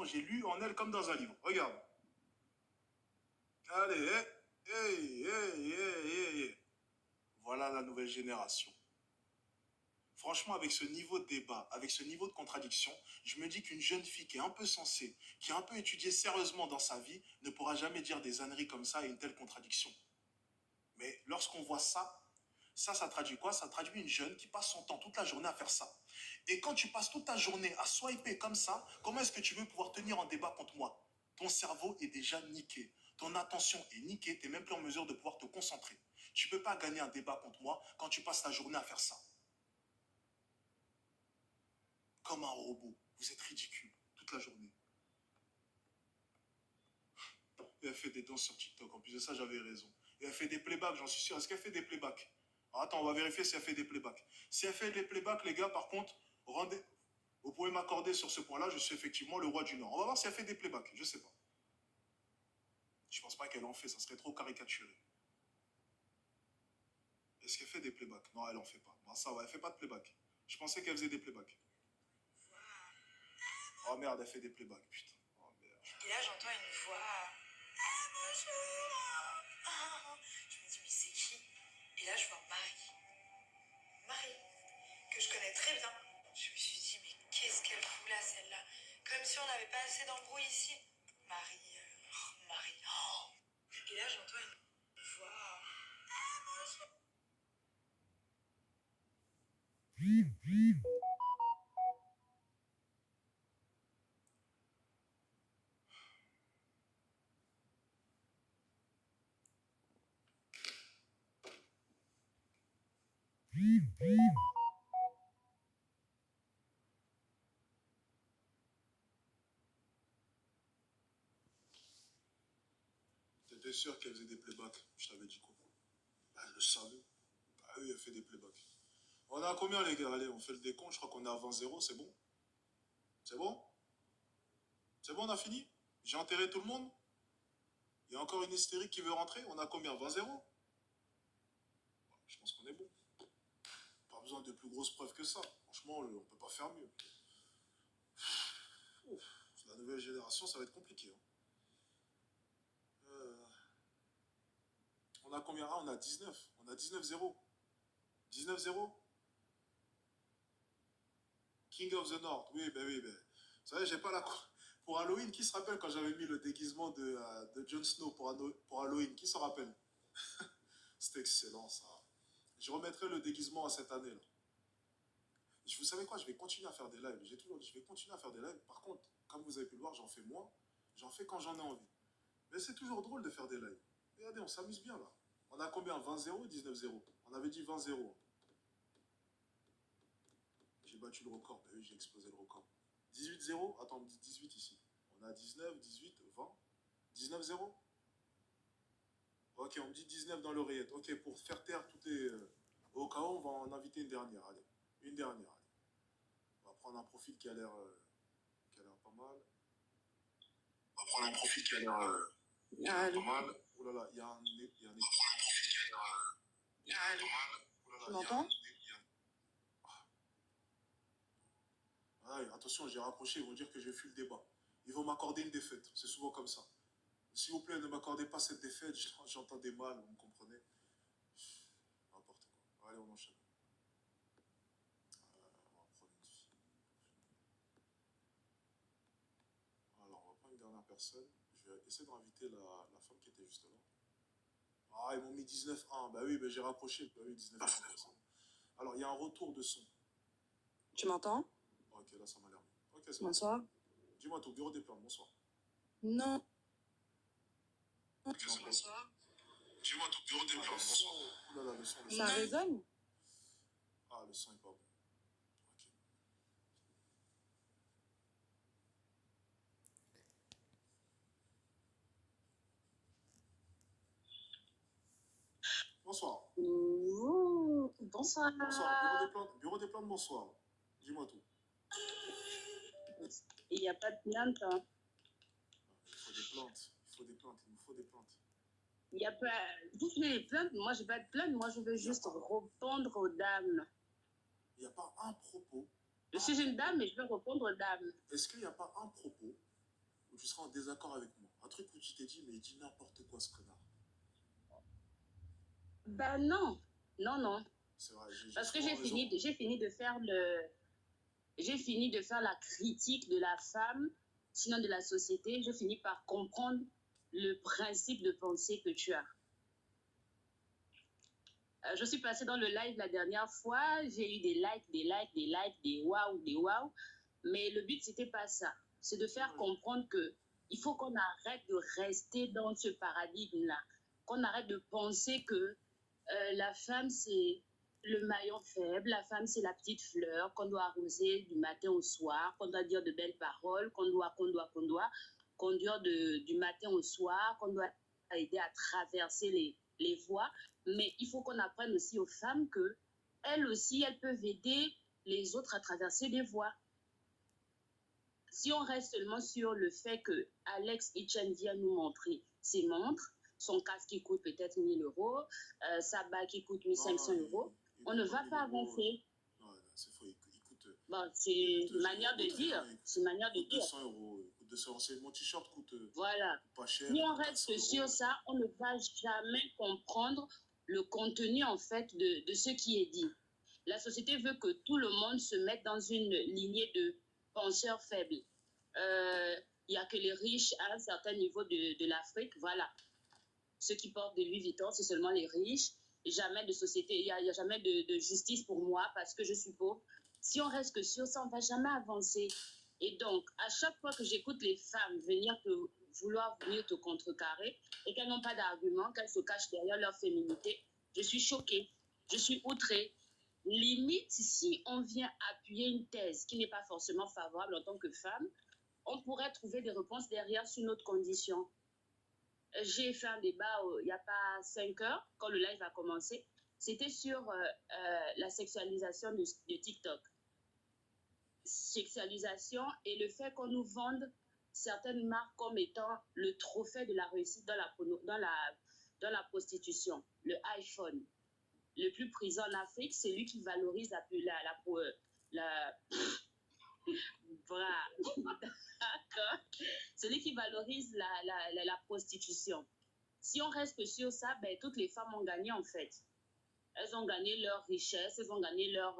franchement, j'ai lu en elle comme dans un livre. Regarde. Allez, hey. Voilà la nouvelle génération. Franchement, avec ce niveau de débat, avec ce niveau de contradiction, je me dis qu'une jeune fille qui est un peu sensée, qui a un peu étudié sérieusement dans sa vie, ne pourra jamais dire des âneries comme ça et une telle contradiction. Mais lorsqu'on voit ça, ça traduit quoi? Ça traduit une jeune qui passe son temps toute la journée à faire ça. Et quand tu passes toute ta journée à swiper comme ça, comment est-ce que tu veux pouvoir tenir en débat contre moi? Ton cerveau est déjà niqué. Ton attention est niquée. Tu n'es même plus en mesure de pouvoir te concentrer. Tu ne peux pas gagner un débat contre moi quand tu passes ta journée à faire ça. Comme un robot. Vous êtes ridicule toute la journée. Et elle fait des danses sur TikTok. En plus de ça, j'avais raison. Et elle fait des playbacks, j'en suis sûr. Est-ce qu'elle fait des playbacks? Alors, attends, on va vérifier si elle fait des playbacks. Si elle fait des playbacks, les gars, par contre, vous pouvez m'accorder sur ce point-là. Je suis effectivement le roi du Nord. On va voir si elle fait des playbacks. Je sais pas. Je pense pas qu'elle en fait. Ça serait trop caricaturé. Est-ce qu'elle fait des playbacks? Non, elle en fait pas. Bon, ça va, elle fait pas de playback. Je pensais qu'elle faisait des playbacks. Oh merde, elle fait des playbacks, putain. Oh merde. Et là, j'entends une voix. Ah, bonjour. Je me dis, mais c'est qui? Et là, je vois Marie, que je connais très bien. Je me suis dit, mais qu'est-ce qu'elle fout là, celle-là? Comme si on n'avait pas assez d'embrouille ici. Marie. Et là, j'entends une voix. Ah, bonjour. T'étais sûr qu'elle faisait des playbacks? Je t'avais dit quoi? Bah, elle le savait. Bah oui, elle fait des playbacks. On est à combien, les gars? Allez, on fait le décompte. Je crois qu'on est à 20-0. C'est bon? C'est bon? C'est bon, on a fini? J'ai enterré tout le monde? Il y a encore une hystérique qui veut rentrer? On a combien? 20-0? Je pense qu'on est bon. Pas besoin de plus grosses preuves que ça. Franchement, on peut pas faire mieux. Ouf, la nouvelle génération, ça va être compliqué. Hein. On a combien? Ah, on a 19. On a 19-0. 19-0? King of the North. Oui, ben oui, ben. Vous savez, j'ai pas la... Pour Halloween, qui se rappelle quand j'avais mis le déguisement de Jon Snow pour Halloween? Qui s'en rappelle? C'était excellent, ça. Je remettrai le déguisement à cette année-là. Vous savez quoi? Je vais continuer à faire des lives. J'ai toujours dit, je vais continuer à faire des lives. Par contre, comme vous avez pu le voir, j'en fais moins. J'en fais quand j'en ai envie. Mais c'est toujours drôle de faire des lives. Regardez, on s'amuse bien, là. On a combien? 20-0 ou 19-0? On avait dit 20-0. J'ai battu le record. Ben oui, j'ai explosé le record. 18-0? Attends, on me dit 18 ici. On a 19, 18, 20. 19-0? Ok, on me dit 19 dans l'oreillette. Ok, pour faire taire toutes les... Au cas où, on va en inviter une dernière. Allez, une dernière. Allez. On va prendre un profil qui a l'air pas mal. On va prendre un profil qui a l'air pas mal. Oh là là, il y a un Tu m'entends? Ah, attention, j'ai rapproché, ils vont dire que j'ai fui le débat. Ils vont m'accorder une défaite. C'est souvent comme ça. S'il vous plaît, ne m'accordez pas cette défaite. J'entendais mal, vous me comprenez? N'importe quoi. Allez, on enchaîne. On va prendre une fille. Alors, on va prendre une dernière personne. Je vais essayer d'inviter la femme qui était juste là. Ah, ils m'ont mis 19-1. Bah oui, bah, j'ai rapproché. Bah oui, 19-1. Alors, il y a un retour de son. Tu m'entends? Ok, là, ça m'a l'air mieux. Ok, c'est bonsoir. Bon. Dis-moi tout, bureau des plaintes, bonsoir. Non. Okay, bonsoir. Dis-moi tout, bureau des plaintes, bonsoir. Oh là là, le son. Ça résonne? Ah, le son est pas bon. Ok. Bonsoir. Ouh, bonsoir. Bonsoir, bureau des plaintes, bonsoir. Dis-moi tout. Il n'y a pas de plainte. Hein. Il faut des plaintes. Il nous faut des plaintes. Il n'y a pas... Vous faites des plaintes, moi j'ai pas de plainte, moi je veux juste répondre aux dames. Il n'y a pas un propos. Je suis une dame et je veux répondre aux dames. Est-ce qu'il n'y a pas un propos où tu seras en désaccord avec moi. Un truc où tu t'es dit, mais il dit n'importe quoi ce connard. Ben non, non, non. C'est vrai, j'ai Parce que souvent raison. j'ai fini de faire j'ai fini de faire la critique de la femme, sinon de la société. Je finis par comprendre le principe de pensée que tu as. Je suis passée dans le live la dernière fois, j'ai eu des likes, des waouh, des waouh. Mais le but, c'était pas ça. C'est de faire comprendre que il faut qu'on arrête de rester dans ce paradigme-là. Qu'on arrête de penser que la femme, c'est le maillon faible, la femme, c'est la petite fleur qu'on doit arroser du matin au soir, qu'on doit dire de belles paroles, qu'on doit conduire du matin au soir, qu'on doit aider à traverser les voies. Mais il faut qu'on apprenne aussi aux femmes que elles aussi, elles peuvent aider les autres à traverser des voies. Si on reste seulement sur le fait que Alex Hitchen vient nous montrer ses montres, son casque qui coûte peut-être 1000 euros, sa bague qui coûte 1500 euros, on ne va pas avancer. Non, c'est faux. Il coûte. Bon, c'est une manière de dire. C'est une manière de dire. 200 euros. Il coûte 200 euros. Mon t-shirt coûte voilà. Pas cher. Si on reste sur ça, on ne va jamais comprendre le contenu en fait de ce qui est dit. La société veut que tout le monde se mette dans une lignée de penseurs faibles. Il n'y a que les riches à un certain niveau de l'Afrique, voilà. Ceux qui portent de Louis Vuitton, c'est seulement les riches. Jamais de société, il n'y a jamais de justice pour moi parce que je suis pauvre. Si on reste que sur ça, on ne va jamais avancer. Et donc, à chaque fois que j'écoute les femmes vouloir venir te contrecarrer et qu'elles n'ont pas d'argument, qu'elles se cachent derrière leur féminité, je suis choquée, je suis outrée. Limite, si on vient appuyer une thèse qui n'est pas forcément favorable en tant que femme, on pourrait trouver des réponses derrière sur notre condition. J'ai fait un débat il n'y a pas 5 heures, quand le live a commencé. C'était sur la sexualisation de TikTok. Sexualisation et le fait qu'on nous vende certaines marques comme étant le trophée de la réussite dans la prostitution. Le iPhone, le plus prisé en Afrique, c'est lui qui valorise celui qui valorise la prostitution. Si on reste sur ça, ben, toutes les femmes ont gagné en fait. Elles ont gagné leur richesse, elles ont gagné leur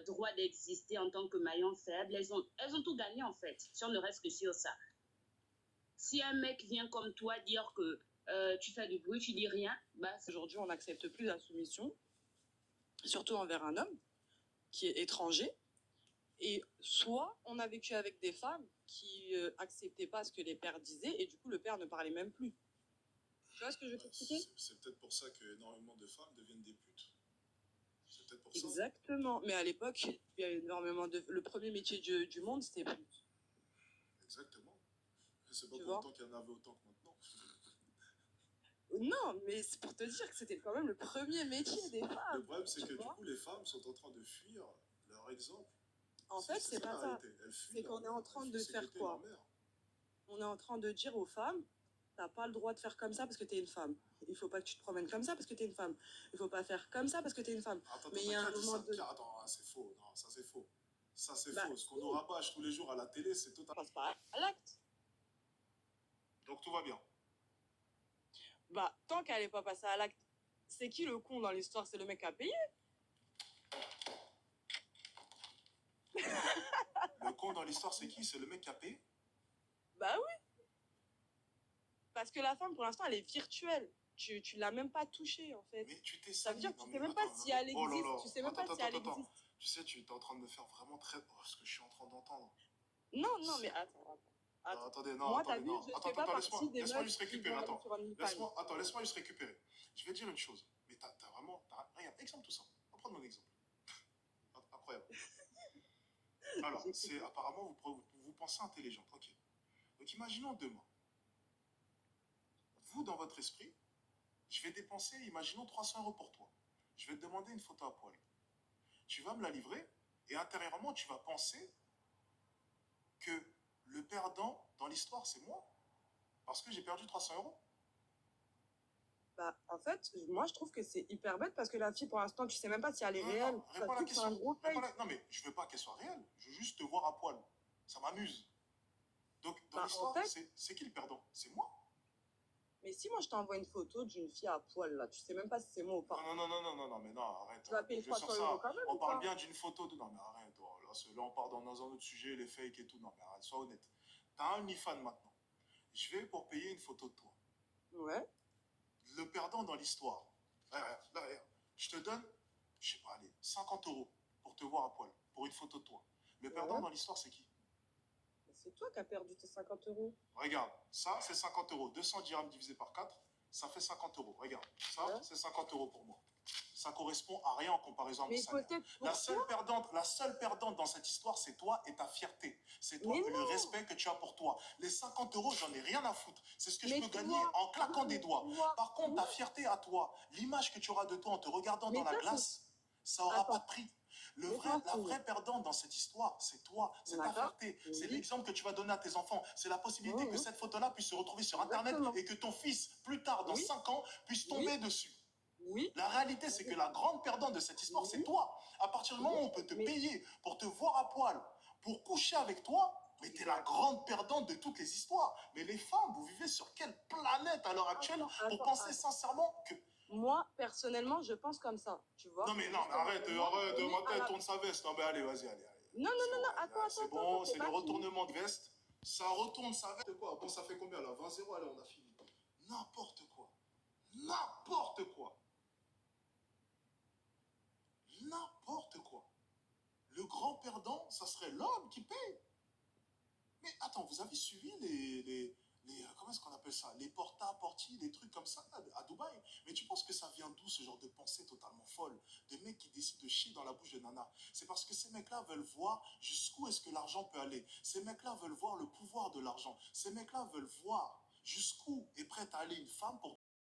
droit d'exister en tant que maillon faible. Elles ont tout gagné en fait, si on ne reste que sur ça. Si un mec vient comme toi dire que tu fais du bruit, tu dis rien, bah, aujourd'hui on n'accepte plus la soumission, surtout envers un homme qui est étranger. Et soit on a vécu avec des femmes qui acceptaient pas ce que les pères disaient et du coup le père ne parlait même plus. Tu vois ce que je veux t'expliquer ? C'est peut-être pour ça qu'énormément de femmes deviennent des putes. C'est peut-être pour ça. Exactement. Mais à l'époque, il y a énormément de... Le premier métier du monde, c'était pute. Exactement. C'est pas pour autant qu'il y en avait autant que maintenant. Non, mais c'est pour te dire que c'était quand même le premier métier des femmes. Le problème, c'est que du coup, les femmes sont en train de fuir leur exemple. En fait, c'est pas ça. C'est qu'on est en train de faire quoi ? On est en train de dire aux femmes, t'as pas le droit de faire comme ça parce que t'es une femme. Il faut pas que tu te promènes comme ça parce que t'es une femme. Il faut pas faire comme ça parce que t'es une femme. Mais il y a un moment de... Attends, c'est faux. Non, ça c'est faux. Ça c'est faux. Ce qu'on nous rabâche tous les jours à la télé, c'est totalement... passe pas à l'acte. Donc tout va bien. Bah, tant qu'elle n'est pas passée à l'acte, c'est qui le con dans l'histoire ? C'est le mec qui a payé. Le con dans l'histoire, c'est qui ? C'est le mec qui a payé ? Bah oui. Parce que la femme, pour l'instant, elle est virtuelle. Tu l'as même pas touchée, en fait. Mais tu t'es ça veut dire que tu sais même pas si elle existe. Oh là là. Tu sais même pas si elle existe. Tu sais, tu es en train de me faire vraiment très... Oh, ce que je suis en train d'entendre. Non, non, mais attends. Attendez, non, moi, attendez, non. Attends, laisse-moi juste récupérer. Laisse-moi juste récupérer. Je vais te dire une chose. Mais t'as vraiment... Regarde, exemple tout ça. On va prendre mon exemple. Incroyable. Alors, c'est apparemment, vous pensez intelligente. Ok. Donc, imaginons demain. Vous, dans votre esprit, je vais dépenser, imaginons 300 € pour toi. Je vais te demander une photo à poil. Tu vas me la livrer et intérieurement, tu vas penser que le perdant dans l'histoire, c'est moi. Parce que j'ai perdu 300 €. Bah, en fait, moi, je trouve que c'est hyper bête parce que la fille, pour l'instant, tu sais même pas si elle est réelle. Non, réponds à la question. Non, mais je veux pas qu'elle soit réelle. Je veux juste te voir à poil. Ça m'amuse. Donc, Dans Bah, en l'histoire, fait, c'est qui le perdant? C'est moi? mais si moi je t'envoie une photo d'une fille à poil là, tu sais même pas si c'est moi ou pas. Non, non, non, non, non, non, non, mais non, arrête, Tu vas arrête de payer jouer sur 300 € ça. quand même On ou parle pas? bien d'une photo de... Non, mais arrête, oh, là, on part dans un autre sujet, les fakes et tout. Non, mais arrête, sois honnête. T'as un OnlyFans maintenant. Je vais pour payer une photo de toi. Ouais. Le perdant dans l'histoire. Là, regarde. Je te donne, je sais pas, allez, 50 € pour te voir à poil, pour une photo de toi. Le perdant Ouais. dans l'histoire, c'est qui? C'est toi qui as perdu tes 50 €. Regarde, ça, c'est 50 €. 200 dirhams divisé par 4, ça fait 50 €. Regarde, ça, Ouais. c'est 50 € pour moi. Ça correspond à rien en comparaison à mon Mais salaire. peut-être pour La toi. seule perdante dans cette histoire, c'est toi et ta fierté. C'est toi Mais et le non. respect que tu as pour toi. Les 50 €, j'en ai rien à foutre. C'est ce que je Mais peux gagner toi, en claquant des doigts. toi, Par contre, ta fierté à toi, l'image que tu auras de toi en te regardant dans mais la toi, glace, ça n'aura pas attends, de prix. laisse-moi La finir. vraie perdante dans cette histoire, c'est toi, c'est ta D'accord? fierté, c'est Oui. l'exemple que tu vas donner à tes enfants, c'est la possibilité que Mhm. cette photo-là puisse se retrouver sur Internet Exactement. et que ton fils, plus tard, dans Oui. 5 ans, puisse Oui. tomber dessus. Oui. La réalité, c'est que la grande perdante de cette histoire, c'est Oui. toi. À partir du moment où on peut te Mais payer pour te voir à poil, pour coucher avec toi, mais t'es la grande perdante de toutes les histoires. Mais les femmes, vous vivez sur quelle planète à l'heure actuelle pour penser sincèrement que... moi, personnellement, je pense comme ça, tu vois. Non, mais non, mais Justement, arrête, moi, arrête, on est ma à tête la... tourne sa veste. Non, mais allez, vas-y, allez, allez. Non, non, C'est non, bon, non, allez, attends, allez, attends, c'est attends, bon, c'est le pas fini. retournement de veste. Ça retourne sa veste. Quoi? Bon, ça fait combien là? 20-0, allez, on a fini. N'importe quoi. N'importe quoi. N'importe quoi. Le grand perdant, ça serait l'homme qui paye. Mais attends, vous avez suivi comment est-ce qu'on appelle ça? Les porta-porti, les trucs comme ça à Dubaï. Mais tu penses que ça vient d'où ce genre de pensée totalement folle? De mecs qui décident de chier dans la bouche de nana. C'est parce que ces mecs-là veulent voir jusqu'où est-ce que l'argent peut aller. Ces mecs-là veulent voir le pouvoir de l'argent. Ces mecs-là veulent voir jusqu'où est prête à aller une femme pour